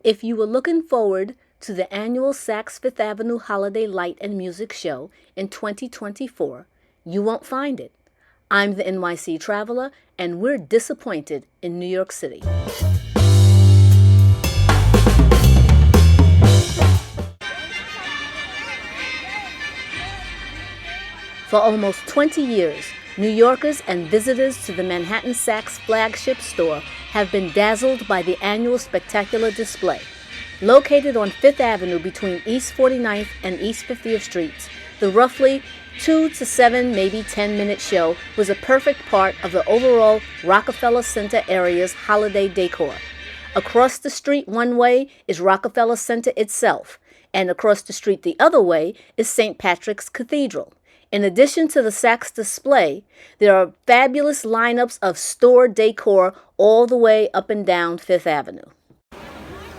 If you were looking forward to the annual Saks Fifth Avenue Holiday Light and Music Show in 2024, you won't find it. I'm the NYC Traveler, and we're disappointed in New York City. For almost 20 years, New Yorkers and visitors to the Manhattan Saks flagship store have been dazzled by the annual spectacular display. Located on Fifth Avenue between East 49th and East 50th Streets, the roughly 2 to 7, maybe 10-minute show was a perfect part of the overall Rockefeller Center area's holiday decor. Across the street one way is Rockefeller Center itself, and across the street the other way is St. Patrick's Cathedral. In addition to the Saks display, there are fabulous lineups of store decor all the way up and down Fifth Avenue.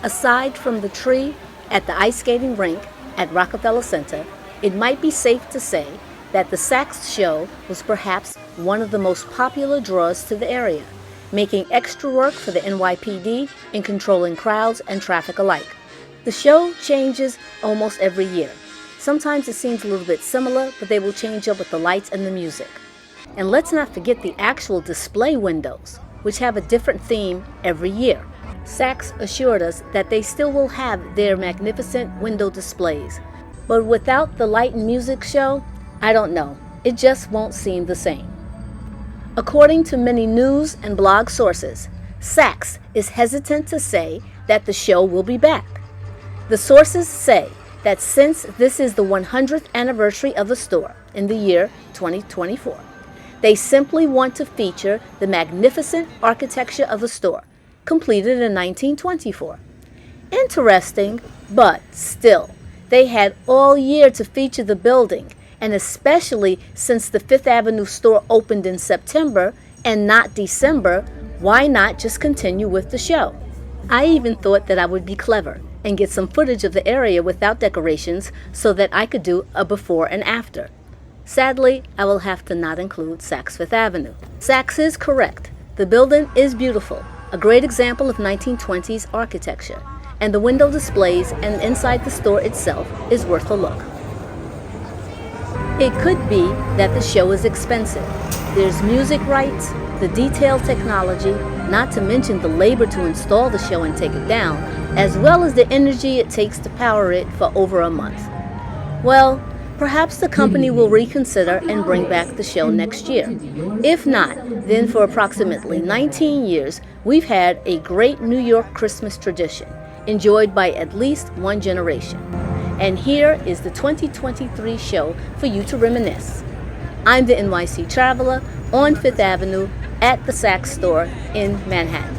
Aside from the tree at the ice skating rink at Rockefeller Center, it might be safe to say that the Saks show was perhaps one of the most popular draws to the area, making extra work for the NYPD in controlling crowds and traffic alike. The show changes almost every year. Sometimes it seems a little bit similar, but they will change up with the lights and the music. And let's not forget the actual display windows, which have a different theme every year. Saks assured us that they still will have their magnificent window displays, but without the light and music show, I don't know, it just won't seem the same. According to many news and blog sources, Saks is hesitant to say that the show will be back. The sources say that since this is the 100th anniversary of the store in the year 2024, they simply want to feature the magnificent architecture of the store, completed in 1924. Interesting, but still, they had all year to feature the building, and especially since the Fifth Avenue store opened in September and not December, why not just continue with the show? I even thought that I would be clever and get some footage of the area without decorations so that I could do a before and after. Sadly, I will have to not include Saks Fifth Avenue. Saks is correct. The building is beautiful, a great example of 1920s architecture, and the window displays and inside the store itself is worth a look. It could be that the show is expensive. There's music rights, the detailed technology, not to mention the labor to install the show and take it down, as well as the energy it takes to power it for over a month. Well, perhaps the company will reconsider and bring back the show next year. If not, then for approximately 19 years, we've had a great New York Christmas tradition, enjoyed by at least one generation. And here is the 2023 show for you to reminisce. I'm the NYC Traveler on Fifth Avenue at the Saks store in Manhattan.